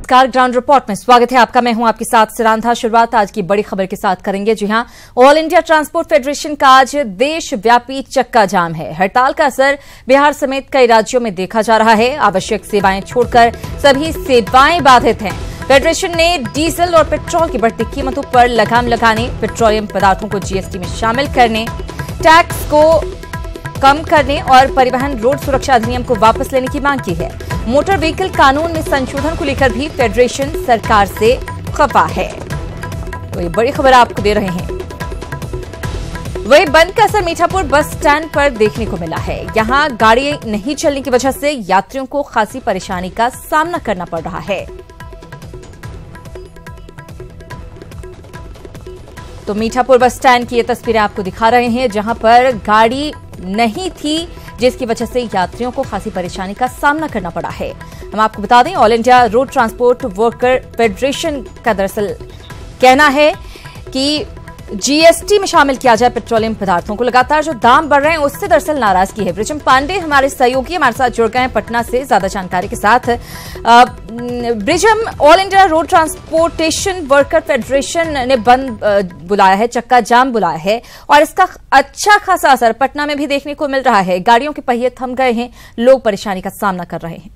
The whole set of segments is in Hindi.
नमस्कार, ग्राउंड रिपोर्ट में स्वागत है आपका। मैं हूं आपके साथ सिरांधा। शुरुआत आज की बड़ी खबर के साथ करेंगे। जी हां, ऑल इंडिया ट्रांसपोर्ट फेडरेशन का आज देशव्यापी चक्का जाम है। हड़ताल का असर बिहार समेत कई राज्यों में देखा जा रहा है। आवश्यक सेवाएं छोड़कर सभी सेवाएं बाधित हैं। फेडरेशन ने डीजल और पेट्रोल की बढ़ती कीमतों पर लगाम लगाने, पेट्रोलियम पदार्थों को जीएसटी में शामिल करने, टैक्स को कम करने और परिवहन रोड सुरक्षा अधिनियम को वापस लेने की मांग की है। मोटर व्हीकल कानून में संशोधन को लेकर भी फेडरेशन सरकार से खफा है। तो ये बड़ी खबर आपको दे रहे हैं। वही बंद का असर मीठापुर बस स्टैंड पर देखने को मिला है। यहां गाड़ी नहीं चलने की वजह से यात्रियों को खासी परेशानी का सामना करना पड़ रहा है। तो मीठापुर बस स्टैंड की ये तस्वीरें आपको दिखा रहे हैं, जहां पर गाड़ी नहीं थी, जिसकी वजह से यात्रियों को खासी परेशानी का सामना करना पड़ा है। हम आपको बता दें, all India road transport worker federation का दरअसल कहना है कि जीएसटी में शामिल किया जाए पेट्रोलियम पदार्थों को। लगातार जो दाम बढ़ रहे हैं उससे दरअसल नाराजगी है। ब्रिजम पांडे हमारे सहयोगी हमारे साथ जुड़ गए हैं पटना से ज्यादा जानकारी के साथ। ब्रिजम, all India road transportation worker federation ने बंद बुलाया है, चक्का जाम बुलाया है, और इसका अच्छा खासा असर पटना में भी देखने को मिल रहा है। गाड़ियों के पहिए थम गए हैं, लोग परेशानी का सामना कर रहे हैं।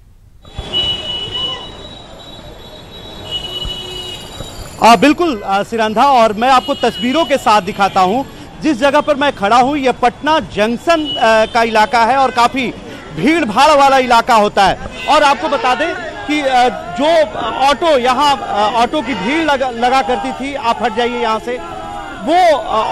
बिल्कुल सिरांधा, और मैं आपको तस्वीरों के साथ दिखाता हूं। जिस जगह पर मैं खड़ा हूं ये पटना जंक्शन का इलाका है और काफ़ी भीड़ भाड़ वाला इलाका होता है। और आपको बता दें कि जो ऑटो यहाँ ऑटो की भीड़ लगा करती थी, आप हट जाइए यहाँ से, वो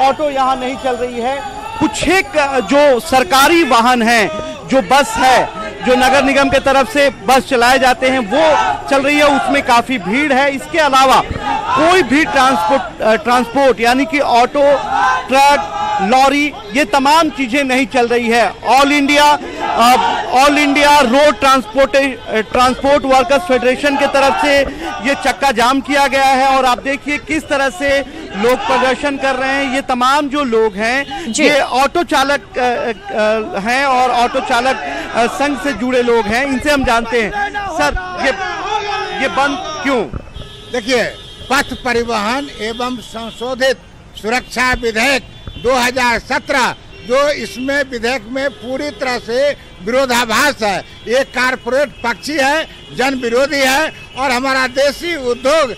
ऑटो यहाँ नहीं चल रही है। कुछ एक जो सरकारी वाहन हैं, जो बस है, जो नगर निगम के तरफ से बस चलाए जाते हैं, वो चल रही है, उसमें काफ़ी भीड़ है। इसके अलावा कोई भी ट्रांसपोर्ट यानी कि ऑटो, ट्रक, लॉरी, ये तमाम चीजें नहीं चल रही है। All India road transport workers federation के तरफ से ये चक्का जाम किया गया है और आप देखिए किस तरह से लोग प्रदर्शन कर रहे हैं। ये तमाम जो लोग हैं ये ऑटो चालक हैं और ऑटो चालक संघ से जुड़े लोग हैं। इनसे हम जानते हैं, सर ये बंद क्यों? देखिए, पथ परिवहन एवं संशोधित सुरक्षा विधेयक 2017 जो इसमें विधेयक में पूरी तरह से विरोधाभास है। ये कारपोरेट पक्षी है, जन विरोधी है और हमारा देसी उद्योग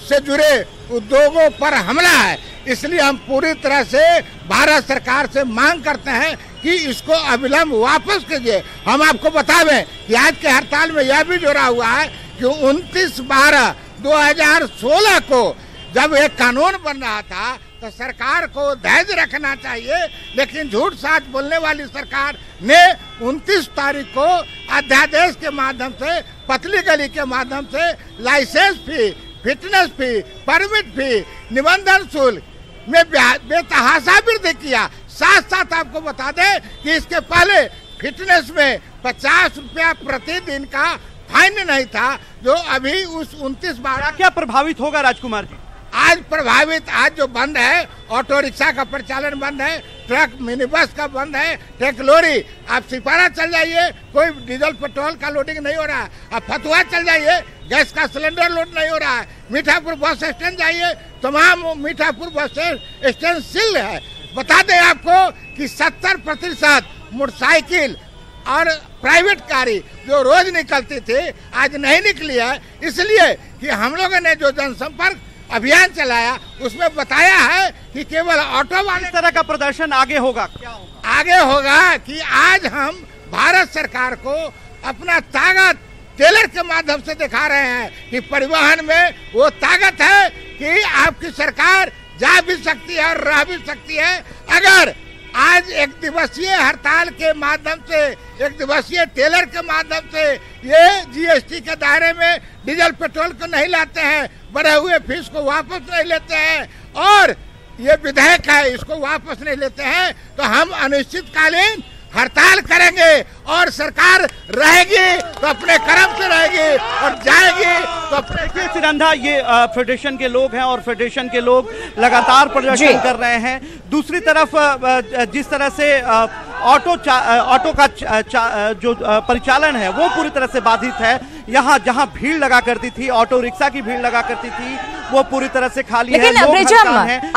से जुड़े उद्योगों पर हमला है। इसलिए हम पूरी तरह से भारत सरकार से मांग करते हैं कि इसको अविलंब वापस कीजिए। हम आपको बता दें कि आज के हड़ताल में यह भी जोड़ा हुआ है कि 29/12/2016 को जब एक कानून बन रहा था तो सरकार को धैर्य रखना चाहिए, लेकिन झूठ साच बोलने वाली सरकार ने 29 तारीख को अध्यादेश के माध्यम से, पतली गली के माध्यम से लाइसेंस फी, फिटनेस फी, परमिट फी, निबंधन शुल्क में बेतहाशा वृद्धि किया। साथ साथ आपको बता दें कि इसके पहले फिटनेस में 50 रुपया प्रतिदिन का फाइन नहीं था, जो अभी उस 29/12 क्या प्रभावित होगा राजकुमार जी? आज प्रभावित, आज जो बंद है, ऑटो रिक्शा का परिचालन बंद है, ट्रक मिनी बस का बंद है, ट्रक लॉरी, आप सिपारा चल जाइए, कोई डीजल पेट्रोल का लोडिंग नहीं हो रहा है। आप फतुहा चल जाइए, गैस का सिलेंडर लोड नहीं हो रहा है। मीठापुर बस स्टैंड जाइए, तमाम मीठापुर बस स्टैंड सील है। बता दें आपको कि 70% मोटरसाइकिल और प्राइवेट गाड़ी जो रोज निकलती थी आज नहीं निकली है, इसलिए कि हम लोगों ने जो जनसंपर्क अभियान चलाया उसमें बताया है कि केवल ऑटो वाले। इस तरह का प्रदर्शन आगे होगा, क्या होगा? आगे होगा कि आज हम भारत सरकार को अपना ताकत टेलर के माध्यम से दिखा रहे हैं कि परिवहन में वो ताकत है कि आपकी सरकार जा भी सकती है और रह भी सकती है। अगर आज एक दिवसीय हड़ताल के माध्यम से, एक दिवसीय टेलर के माध्यम से ये जीएसटी के दायरे में डीजल पेट्रोल को नहीं लाते हैं, बढ़े हुए फीस को वापस नहीं लेते हैं और ये विधेयक है इसको वापस नहीं लेते हैं, तो हम अनिश्चितकालीन हड़ताल करेंगे और सरकार रहेगी तो अपने कर्म से रहेगी और जाएगी तो अपने। देखिए सिरंधा, ये फेडरेशन के लोग हैं और फेडरेशन के लोग लगातार प्रदर्शन कर रहे हैं। दूसरी तरफ जिस तरह से ऑटो का जो परिचालन है वो पूरी तरह से बाधित है। यहाँ जहाँ भीड़ लगा करती थी, ऑटो रिक्शा की भीड़ लगा करती थी, वो पूरी तरह से खाली है। लेकिन ब्रिजम,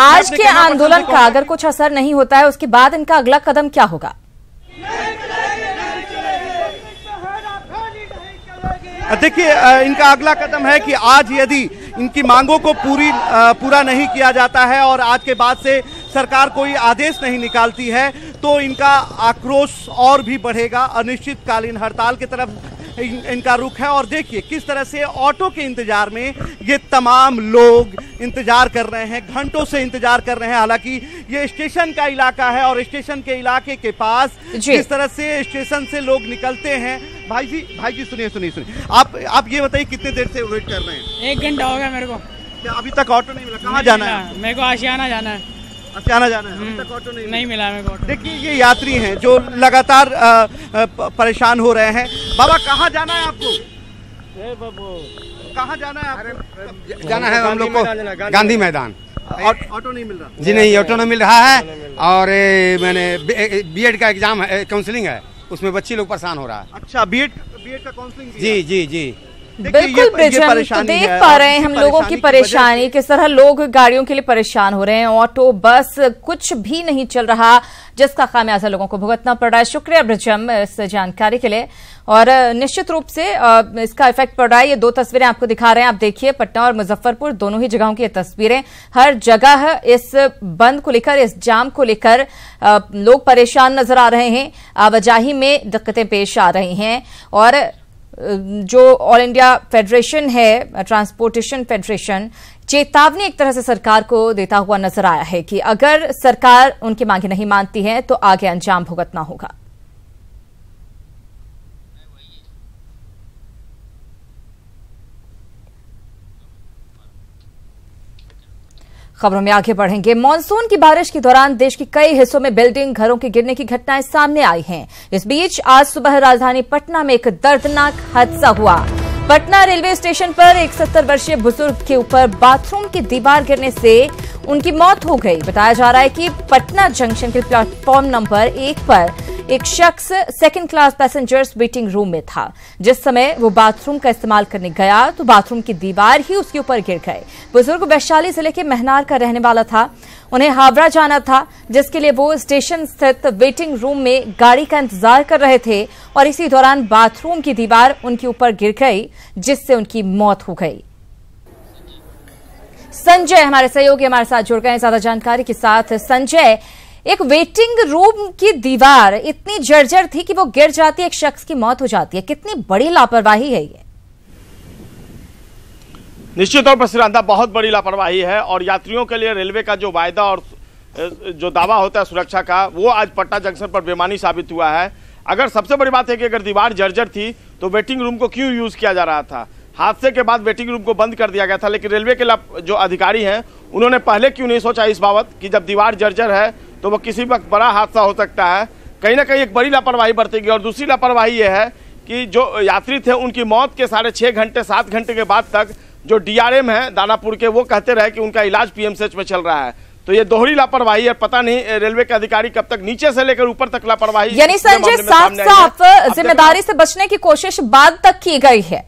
आज के आंदोलन का अगर कुछ असर नहीं होता है, उसके बाद इनका अगला कदम क्या होगा? देखिए, इनका अगला कदम है कि आज यदि इनकी मांगों को पूरा नहीं किया जाता है और आज के बाद से सरकार कोई आदेश नहीं निकालती है तो इनका आक्रोश और भी बढ़ेगा। अनिश्चितकालीन हड़ताल की तरफ इनका रुख है। और देखिए किस तरह से ऑटो के इंतजार में ये तमाम लोग इंतजार कर रहे हैं, घंटों से इंतजार कर रहे हैं। हालांकि ये स्टेशन का इलाका है और स्टेशन के इलाके के पास जिस तरह से स्टेशन से लोग निकलते हैं। भाई जी सुनिए, आप ये बताइए कितने देर से वेट कर रहे हैं? 1 घंटा हो गया मेरे को। क्या अभी तक ऑटो नहीं मिला? कहाँ जाना है? मेरे को आशियाना जाना है। आशियाना जाना है, अभी तक ऑटो नहीं मिला मेरे को। देखिए ये यात्री हैं जो लगातार परेशान हो रहे हैं। बाबा कहाँ जाना है आपको? कहाँ जाना है आपको? जाना है हम लोग को गांधी मैदान। ऑटो नहीं मिल रहा? जी नहीं, ऑटो नहीं मिल रहा है। और मैंने बीएड का एग्जाम है, काउंसलिंग है, उसमें बच्ची लोग परेशान हो रहा है। अच्छा, बीएड का काउंसलिंग? जी। बिल्कुल ब्रिजम, तो देख पा रहे हैं हम लोगों की परेशानी, किस तरह लोग गाड़ियों के लिए परेशान हो रहे हैं। ऑटो, बस कुछ भी नहीं चल रहा, जिसका खामियाजा लोगों को भुगतना पड़ रहा है। शुक्रिया ब्रिजम इस जानकारी के लिए। और निश्चित रूप से इसका इफेक्ट पड़ रहा है। ये 2 तस्वीरें आपको दिखा रहे हैं, आप देखिए, पटना और मुजफ्फरपुर दोनों ही जगहों की ये तस्वीरें। हर जगह इस बंद को लेकर, इस जाम को लेकर लोग परेशान नजर आ रहे हैं, आवाजाही में दिक्कतें पेश आ रही हैं। और जो ऑल इंडिया फेडरेशन है, ट्रांसपोर्टेशन फेडरेशन, चेतावनी एक तरह से सरकार को देता हुआ नजर आया है कि अगर सरकार उनकी मांगे नहीं मानती है तो आगे अंजाम भुगतना होगा। खबरों में आगे बढ़ेंगे। मानसून की बारिश के दौरान देश के कई हिस्सों में बिल्डिंग, घरों के गिरने की घटनाएं सामने आई हैं। इस बीच आज सुबह राजधानी पटना में एक दर्दनाक हादसा हुआ। पटना रेलवे स्टेशन पर एक 70 वर्षीय बुजुर्ग के ऊपर बाथरूम की दीवार गिरने से उनकी मौत हो गई। बताया जा रहा है कि पटना जंक्शन के प्लेटफॉर्म नंबर 1 पर एक शख्स 2nd class passengers waiting room में था। जिस समय वो बाथरूम का इस्तेमाल करने गया तो बाथरूम की दीवार ही उसके ऊपर गिर गए। बुजुर्ग वैशाली जिले के महनार का रहने वाला था। उन्हें हावड़ा जाना था, जिसके लिए वो स्टेशन स्थित वेटिंग रूम में गाड़ी का इंतजार कर रहे थे और इसी दौरान बाथरूम की दीवार उनके ऊपर गिर गई, जिससे उनकी मौत हो गई। संजय हमारे सहयोगी हमारे साथ जुड़ गए हैं ज्यादा जानकारी के साथ। संजय, एक वेटिंग रूम की दीवार इतनी जर्जर थी कि वो गिर जाती है, एक शख्स की मौत हो जाती है, कितनी बड़ी लापरवाही है ये? निश्चित तौर पर श्रीराधा, बहुत बड़ी लापरवाही है। और यात्रियों के लिए रेलवे का जो वायदा और जो दावा होता है सुरक्षा का, वो आज पटना जंक्शन पर बेमानी साबित हुआ है। अगर सबसे बड़ी बात है कि अगर दीवार जर्जर थी तो वेटिंग रूम को क्यों यूज किया जा रहा था? हादसे के बाद वेटिंग रूम को बंद कर दिया गया था, लेकिन रेलवे के जो अधिकारी हैं उन्होंने पहले क्यों नहीं सोचा इस बाबत कि जब दीवार जर्जर है तो वह किसी वक्त बड़ा हादसा हो सकता है। कहीं ना कहीं एक बड़ी लापरवाही बरतेगी। और दूसरी लापरवाही यह है कि जो यात्री थे उनकी मौत के 6.5 घंटे 7 घंटे के बाद तक जो डीआरएम है दानापुर के, वो कहते रहे कि उनका इलाज पीएमसीएच में चल रहा है। तो ये दोहरी लापरवाही है। पता नहीं रेलवे के अधिकारी कब तक नीचे से लेकर ऊपर तक लापरवाही, यानी संजय साफ जिम्मेदारी से बचने की कोशिश बाद तक की गई है।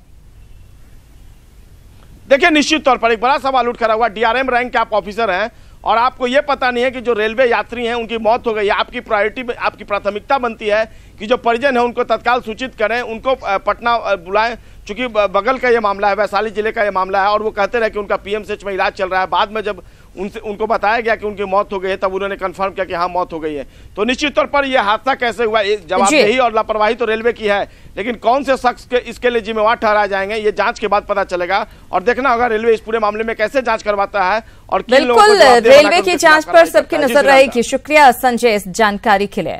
देखिए, निश्चित तौर पर एक बड़ा सवाल उठ खड़ा हुआ। डीआरएम रैंक के आप ऑफिसर हैं और आपको यह पता नहीं है कि जो रेलवे यात्री हैं उनकी मौत हो गई है। आपकी प्रायोरिटी, आपकी प्राथमिकता बनती है कि जो परिजन है उनको तत्काल सूचित करें, उनको पटना बुलाएं। चूंकि बगल का ये मामला है, वैशाली जिले का ये मामला है, और वो कहते रहे कि उनका पीएमसीएच में इलाज चल रहा है। बाद में जब उनको बताया गया कि उनकी मौत हो गई है, तब उन्होंने कंफर्म किया कि हाँ मौत हो गई है। तो निश्चित तौर पर यह हादसा कैसे हुआ, जवाबदेही और लापरवाही तो रेलवे की है, लेकिन कौन से शख्स के इसके लिए जिम्मेवार ठहराए जाएंगे ये जांच के बाद पता चलेगा। और देखना होगा रेलवे इस पूरे मामले में कैसे जांच करवाता है और बिल्कुल रेलवे की जांच पर सबकी नजर रहेगी। शुक्रिया संजय इस जानकारी के लिए।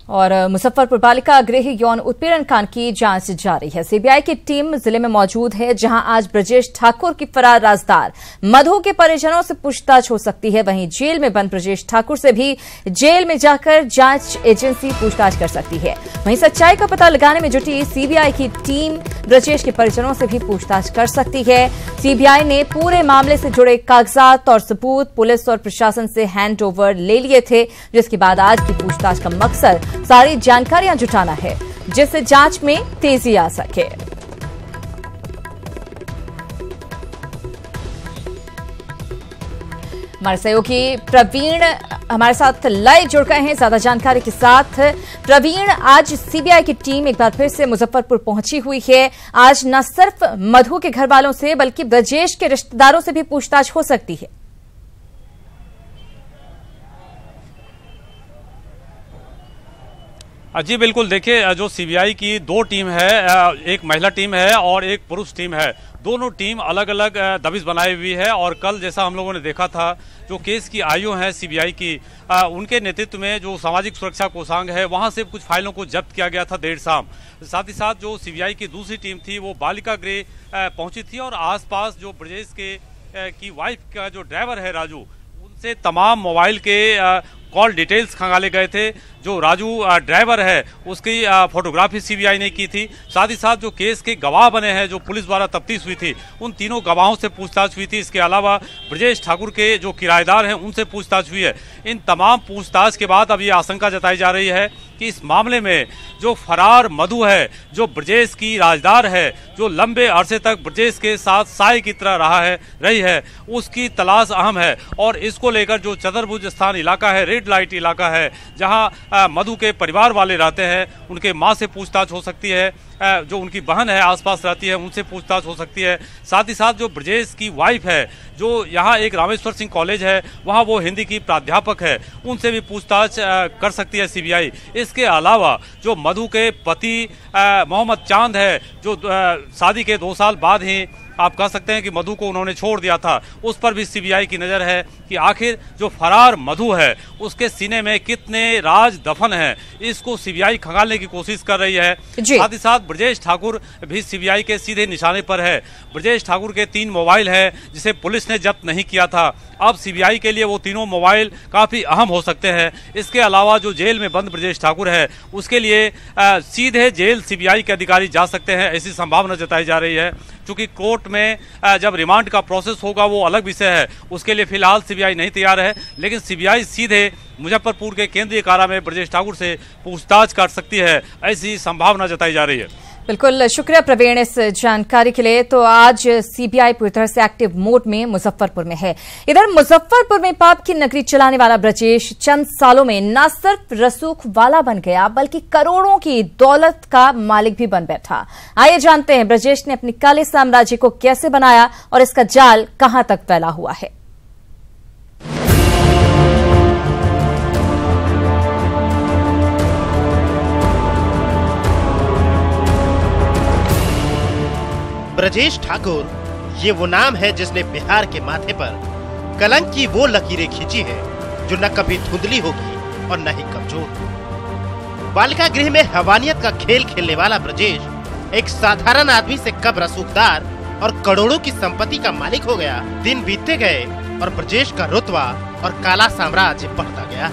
और मुजफ्फरपुर बालिका गृह यौन उत्पीड़न कांड की जांच जारी है। सीबीआई की टीम जिले में मौजूद है, जहां आज ब्रजेश ठाकुर की फरार राजदार मधु के परिजनों से पूछताछ हो सकती है। वहीं जेल में बंद ब्रजेश ठाकुर से भी जेल में जाकर जांच एजेंसी पूछताछ कर सकती है। वहीं सच्चाई का पता लगाने में जुटी सीबीआई की टीम ब्रजेश के परिजनों से भी पूछताछ कर सकती है। सीबीआई ने पूरे मामले से जुड़े कागजात और सबूत पुलिस और प्रशासन से हैंड ओवर ले लिए थे, जिसके बाद आज की पूछताछ का मकसद सारी जानकारियां जुटाना है, जिससे जांच में तेजी आ सके। हमारे सहयोगी प्रवीण हमारे साथ लाइव जुड़ गए हैं ज्यादा जानकारी के साथ। प्रवीण, आज सीबीआई की टीम एक बार फिर से मुजफ्फरपुर पहुंची हुई है। आज न सिर्फ मधु के घर वालों से बल्कि ब्रजेश के रिश्तेदारों से भी पूछताछ हो सकती है। जी बिल्कुल, देखिए जो सीबीआई की दो टीम है, एक महिला टीम है और एक पुरुष टीम है। दोनों टीम अलग अलग दबिश बनाई हुई है और कल जैसा हम लोगों ने देखा था जो केस की आईओ है सीबीआई की, उनके नेतृत्व में जो सामाजिक सुरक्षा कोषांग है वहां से कुछ फाइलों को जब्त किया गया था देर शाम। साथ ही साथ जो सीबीआई की दूसरी टीम थी वो बालिका गृह पहुंची थी और आसपास जो ब्रजेश की वाइफ का जो ड्राइवर है राजू, उनसे तमाम मोबाइल के कॉल डिटेल्स खंगाले गए थे। जो राजू ड्राइवर है उसकी फोटोग्राफी सीबीआई ने की थी। साथ ही साथ जो केस के गवाह बने हैं, जो पुलिस द्वारा तफ्तीश हुई थी, उन तीनों गवाहों से पूछताछ हुई थी। इसके अलावा ब्रजेश ठाकुर के जो किराएदार हैं उनसे पूछताछ हुई है। इन तमाम पूछताछ के बाद अब ये आशंका जताई जा रही है कि इस मामले में जो फरार मधु है, जो ब्रजेश की राजदार है, जो लंबे अरसे तक ब्रजेश के साथ साय की तरह रही है, उसकी तलाश अहम है। और इसको लेकर जो चतुर्भुज स्थान इलाका है, रेड लाइट इलाका है, जहां मधु के परिवार वाले रहते हैं, उनके मां से पूछताछ हो सकती है, जो उनकी बहन है आसपास रहती है उनसे पूछताछ हो सकती है। साथ ही साथ जो ब्रजेश की वाइफ है, जो यहाँ एक रामेश्वर सिंह कॉलेज है वहाँ वो हिंदी की प्राध्यापक है, उनसे भी पूछताछ कर सकती है सीबीआई। इसके अलावा जो मधु के पति मोहम्मद चांद है, जो शादी के 2 साल बाद ही आप कह सकते हैं कि मधु को उन्होंने छोड़ दिया था, उस पर भी सीबीआई की नजर है कि आखिर जो फरार मधु है उसके सीने में कितने राज दफन हैं, इसको सीबीआई खंगालने की कोशिश कर रही है। साथ ही साथ ब्रजेश ठाकुर भी सीबीआई के सीधे निशाने पर है। ब्रजेश ठाकुर के 3 मोबाइल है जिसे पुलिस ने जब्त नहीं किया था। अब सीबीआई के लिए वो तीनों मोबाइल काफी अहम हो सकते हैं। इसके अलावा जो जेल में बंद ब्रजेश ठाकुर है उसके लिए सीधे जेल सीबीआई के अधिकारी जा सकते हैं, ऐसी संभावना जताई जा रही है। चूंकि कोर्ट में जब रिमांड का प्रोसेस होगा वो अलग विषय है, उसके लिए फिलहाल सीबीआई नहीं तैयार है, लेकिन सीबीआई सीधे मुजफ्फरपुर के केंद्रीय कारा में ब्रजेश ठाकुर से पूछताछ कर सकती है, ऐसी संभावना जताई जा रही है। बिल्कुल, शुक्रिया प्रवीण इस जानकारी के लिए। तो आज सीबीआई पूरी तरह से एक्टिव मोड में मुजफ्फरपुर में है। इधर मुजफ्फरपुर में पाप की नगरी चलाने वाला ब्रजेश चंद सालों में न सिर्फ रसूख वाला बन गया बल्कि करोड़ों की दौलत का मालिक भी बन बैठा। आइए जानते हैं ब्रजेश ने अपने काले साम्राज्य को कैसे बनाया और इसका जाल कहां तक फैला हुआ है। ब्रजेश ठाकुर ये वो नाम है जिसने बिहार के माथे पर कलंक की वो लकीरें खींची है जो न कभी धुंधली होगी और न ही कमजोर। बालिका गृह में हवानियत का खेल खेलने वाला ब्रजेश एक साधारण आदमी से कब रसूखदार और करोड़ों की संपत्ति का मालिक हो गया। दिन बीतते गए और ब्रजेश का रुतबा और काला साम्राज्य बढ़ता गया।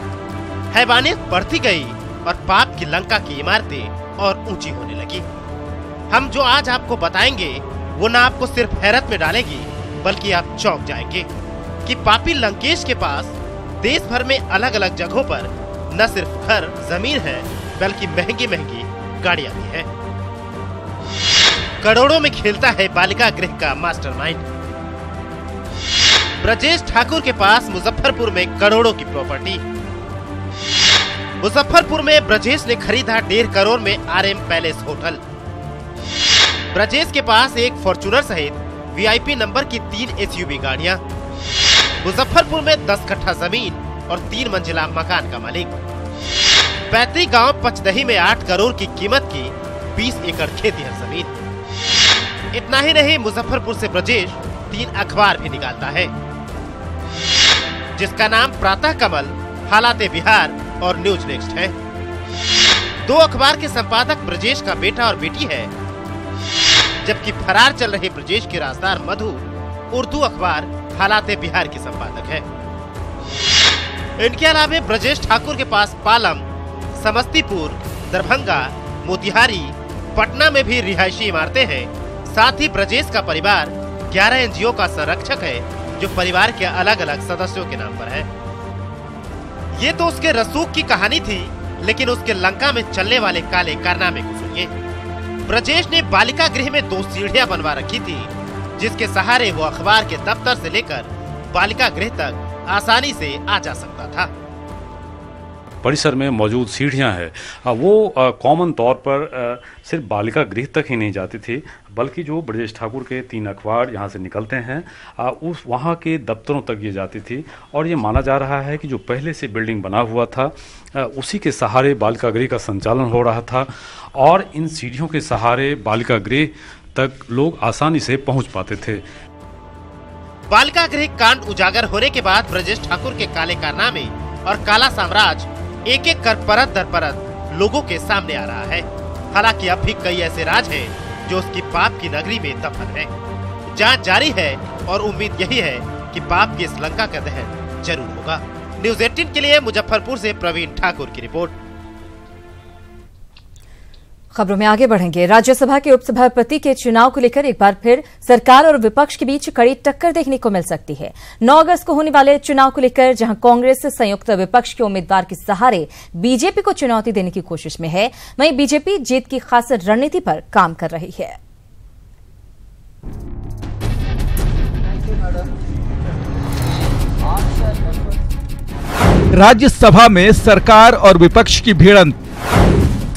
हैवानियत बढ़ती गई और पाप की लंका की इमारतें और ऊंची होने लगी। हम जो आज आपको बताएंगे वो न आपको सिर्फ हैरत में डालेगी बल्कि आप चौंक जाएंगे कि पापी लंकेश के पास देश भर में अलग अलग जगहों पर न सिर्फ घर जमीन है बल्कि महंगी महंगी गाड़ियां भी है। करोड़ों में खेलता है बालिका गृह का मास्टरमाइंड। ब्रजेश ठाकुर के पास मुजफ्फरपुर में करोड़ों की प्रॉपर्टी। मुजफ्फरपुर में ब्रजेश ने खरीदा 1.5 करोड़ में RM पैलेस होटल। ब्रजेश के पास एक फॉर्च्यूनर सहित VIP नंबर की 3 SUV गाड़ियां। मुजफ्फरपुर में 10 कट्ठा जमीन और 3 मंजिला मकान का मालिक। पैतृक गांव पचदही में 8 करोड़ की कीमत की 20 एकड़ खेती है जमीन। इतना ही नहीं, मुजफ्फरपुर से ब्रजेश 3 अखबार भी निकालता है जिसका नाम प्रातः कमल, हालाते बिहार और न्यूज नेक्स्ट है। दो अखबार के संपादक ब्रजेश का बेटा और बेटी है, जबकि फरार चल रहे ब्रजेश के राजदार मधु उर्दू अखबार हालाते बिहार के संपादक है। इनके अलावा ब्रजेश ठाकुर के पास पालम, समस्तीपुर, दरभंगा, मोतिहारी, पटना में भी रिहायशी इमारतें हैं। साथ ही ब्रजेश का परिवार 11 एनजीओ का संरक्षक है, जो परिवार के अलग अलग सदस्यों के नाम पर है। ये तो उसके रसूख की कहानी थी, लेकिन उसके लंका में चलने वाले काले कारनामे को सुनिए। ब्रजेश ने बालिका गृह में 2 सीढ़ियां बनवा रखी थी, जिसके सहारे वो अखबार के दफ्तर से लेकर बालिका गृह तक आसानी से आ जा सकता था। परिसर में मौजूद सीढ़ियां हैं वो कॉमन तौर पर सिर्फ बालिका गृह तक ही नहीं जाती थी, बल्कि जो ब्रजेश ठाकुर के 3 अखबार यहाँ से निकलते हैं उस वहाँ के दफ्तरों तक ये जाती थी। और ये माना जा रहा है कि जो पहले से बिल्डिंग बना हुआ था उसी के सहारे बालिका गृह का संचालन हो रहा था, और इन सीढ़ियों के सहारे बालिका गृह तक लोग आसानी से पहुँच पाते थे। बालिका गृह कांड उजागर होने के बाद ब्रजेश ठाकुर के काले कारनामे और काला साम्राज्य एक एक कर परत दर परत लोगों के सामने आ रहा है। हालांकि अब भी कई ऐसे राज हैं जो उसकी पाप की नगरी में दफन है। जांच जारी है और उम्मीद यही है कि पाप की इस लंका का दहन जरूर होगा। न्यूज़ 18 के लिए मुजफ्फरपुर से प्रवीण ठाकुर की रिपोर्ट। खबरों में आगे बढ़ेंगे। राज्यसभा के उपसभापति के चुनाव को लेकर एक बार फिर सरकार और विपक्ष के बीच कड़ी टक्कर देखने को मिल सकती है। 9 अगस्त को होने वाले चुनाव को लेकर जहां कांग्रेस संयुक्त विपक्ष के उम्मीदवार के सहारे बीजेपी को चुनौती देने की कोशिश में है, वहीं बीजेपी जीत की खास रणनीति पर काम कर रही है। राज्यसभा में सरकार और विपक्ष की भिड़ंत,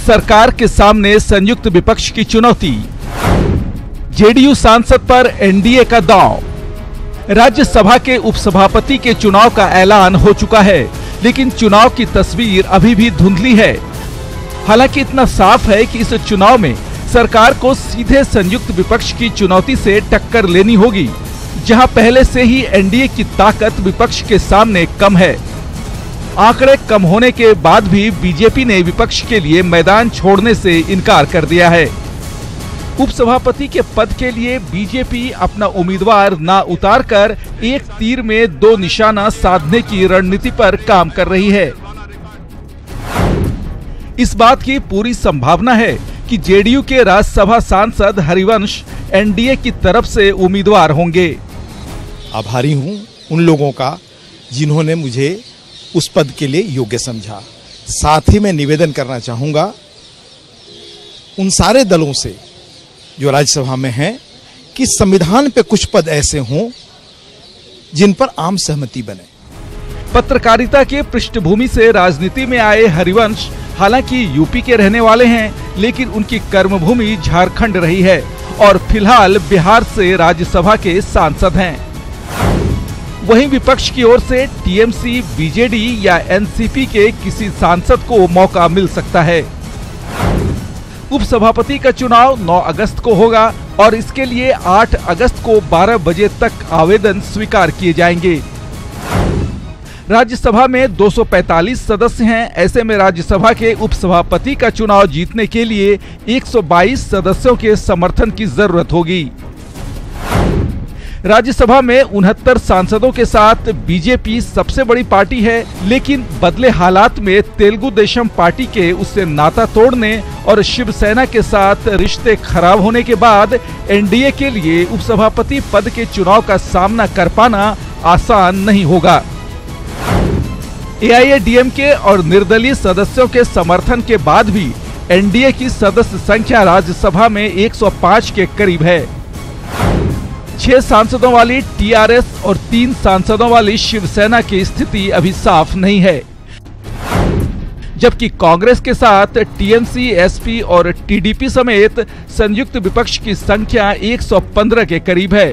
सरकार के सामने संयुक्त विपक्ष की चुनौती, जेडीयू सांसद पर एनडीए का दांव। राज्यसभा के उपसभापति के चुनाव का ऐलान हो चुका है, लेकिन चुनाव की तस्वीर अभी भी धुंधली है। हालांकि इतना साफ है कि इस चुनाव में सरकार को सीधे संयुक्त विपक्ष की चुनौती से टक्कर लेनी होगी, जहां पहले से ही एनडीए की ताकत विपक्ष के सामने कम है। आंकड़े कम होने के बाद भी बीजेपी ने विपक्ष के लिए मैदान छोड़ने से इनकार कर दिया है। उपसभापति के पद के लिए बीजेपी अपना उम्मीदवार ना उतारकर एक तीर में 2 निशाना साधने की रणनीति पर काम कर रही है। इस बात की पूरी संभावना है कि जेडीयू के राज्यसभा सांसद हरिवंश एनडीए की तरफ से उम्मीदवार होंगे। आभारी हूं उन लोगों का जिन्होंने मुझे उस पद के लिए योग्य समझा। साथ ही मैं निवेदन करना चाहूंगा उन सारे दलों से जो राज्यसभा में हैं कि संविधान पे कुछ पद ऐसे हों जिन पर आम सहमति बने। पत्रकारिता के पृष्ठभूमि से राजनीति में आए हरिवंश हालांकि यूपी के रहने वाले हैं, लेकिन उनकी कर्मभूमि झारखंड रही है और फिलहाल बिहार से राज्यसभा के सांसद हैं। वहीं विपक्ष की ओर से टीएमसी, बीजेडी या एनसीपी के किसी सांसद को मौका मिल सकता है। उपसभापति का चुनाव 9 अगस्त को होगा और इसके लिए 8 अगस्त को 12 बजे तक आवेदन स्वीकार किए जाएंगे। राज्यसभा में 245 सदस्य हैं। ऐसे में राज्यसभा के उपसभापति का चुनाव जीतने के लिए 122 सदस्यों के समर्थन की जरूरत होगी। राज्यसभा में 69 सांसदों के साथ बीजेपी सबसे बड़ी पार्टी है, लेकिन बदले हालात में तेलुगु देशम पार्टी के उससे नाता तोड़ने और शिवसेना के साथ रिश्ते खराब होने के बाद एनडीए के लिए उपसभापति पद के चुनाव का सामना कर पाना आसान नहीं होगा। एआईएडीएमके और निर्दलीय सदस्यों के समर्थन के बाद भी एनडीए की सदस्य संख्या राज्यसभा में 105 के करीब है। 6 सांसदों वाली टीआरएस और 3 सांसदों वाली शिवसेना की स्थिति अभी साफ नहीं है, जबकि कांग्रेस के साथ टीएमसी, एसपी और टीडीपी समेत संयुक्त विपक्ष की संख्या 115 के करीब है।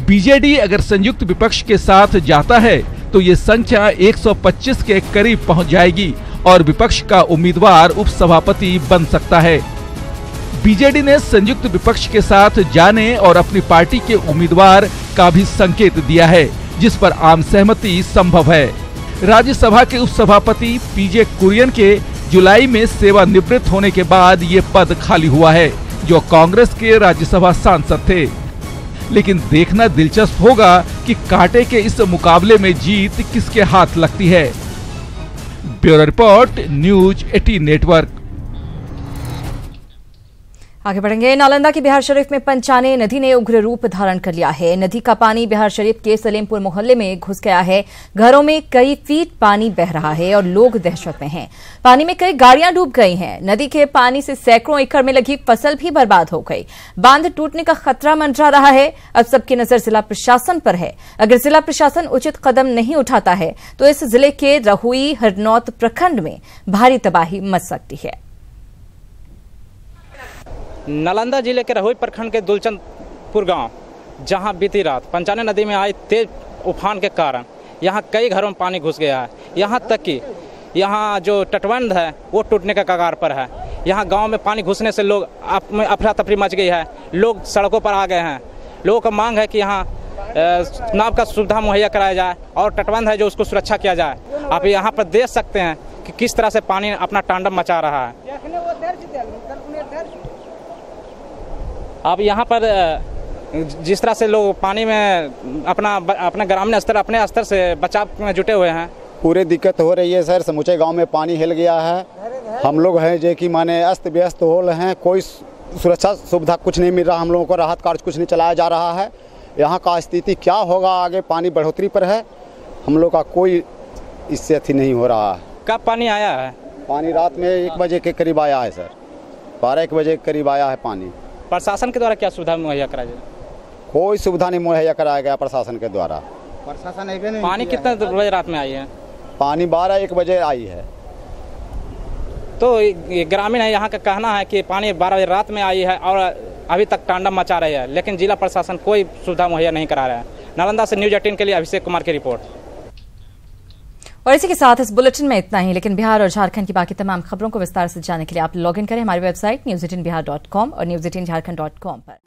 बीजेडी अगर संयुक्त विपक्ष के साथ जाता है तो ये संख्या 125 के करीब पहुंच जाएगी और विपक्ष का उम्मीदवार उपसभापति बन सकता है। बीजेडी ने संयुक्त विपक्ष के साथ जाने और अपनी पार्टी के उम्मीदवार का भी संकेत दिया है, जिस पर आम सहमति संभव है। राज्यसभा के उपसभापति पीजे कुरियन के जुलाई में सेवानिवृत्त होने के बाद ये पद खाली हुआ है, जो कांग्रेस के राज्यसभा सांसद थे। लेकिन देखना दिलचस्प होगा कि कांटे के इस मुकाबले में जीत किसके हाथ लगती है। Bureau report, news 18 network. आगे बढ़ेंगे। नालंदा की बिहार शरीफ में पंचाने नदी ने उग्र रूप धारण कर लिया है। नदी का पानी बिहार शरीफ के सलेमपुर मोहल्ले में घुस गया है। घरों में कई फीट पानी बह रहा है और लोग दहशत में हैं। पानी में कई गाड़ियां डूब गई हैं। नदी के पानी से सैकड़ों एकड़ में लगी फसल भी बर्बाद हो गई। बांध टूटने का खतरा मंडरा रहा है। अब सबकी नजर जिला प्रशासन पर है। अगर जिला प्रशासन उचित कदम नहीं उठाता है तो इस जिले के रहुई हरनौत प्रखंड में भारी तबाही मच सकती है। नालंदा जिले के रहुई प्रखंड के दुलचंदपुर गांव, जहां बीती रात पंचाने नदी में आई तेज उफान के कारण यहां कई घरों में पानी घुस गया है। यहां तक कि यहां जो तटबंध है वो टूटने के कगार पर है। यहां गांव में पानी घुसने से लोग में अफरा तफरी मच गई है। लोग सड़कों पर आ गए हैं। लोगों का मांग है कि यहाँ नाव का सुविधा मुहैया कराया जाए और तटबंध है जो उसको सुरक्षा किया जाए। आप यहाँ पर देख सकते हैं कि किस तरह से पानी अपना तांडव मचा रहा है। अब यहाँ पर जिस तरह से लोग पानी में अपना ग्रामीण स्तर अपने स्तर से बचाव में जुटे हुए हैं। पूरे दिक्कत हो रही है सर। समूचे गांव में पानी हिल गया है। हम लोग हैं जो कि माने अस्त व्यस्त हो रहे हैं। कोई सुरक्षा सुविधा कुछ नहीं मिल रहा। हम लोगों को राहत कार्य कुछ नहीं चलाया जा रहा है। यहाँ का स्थिति क्या होगा आगे, पानी बढ़ोतरी पर है। हम लोग का कोई इससे अथी नहीं हो रहा है। कब पानी आया है? पानी रात में 1 बजे के करीब आया है सर। 12-1 बजे के करीब आया है पानी। प्रशासन के द्वारा क्या सुविधा मुहैया कराया जाए? कोई सुविधा नहीं मुहैया कराया गया प्रशासन के द्वारा। प्रशासन नहीं। पानी कितने बजे रात में आई है? पानी 12-1 बजे आई है। तो ग्रामीण है यहाँ का कहना है कि पानी 12 बजे रात में आई है और अभी तक तांडव मचा रही है, लेकिन जिला प्रशासन कोई सुविधा मुहैया नहीं करा रहा है। नालंदा से न्यूज 18 के लिए अभिषेक कुमार की रिपोर्ट। और इसी के साथ इस बुलेटिन में इतना ही, लेकिन बिहार और झारखंड की बाकी तमाम खबरों को विस्तार से जानने के लिए आप लॉग इन करें हमारी वेबसाइट news18bihar.com और news18jharkhand.com पर।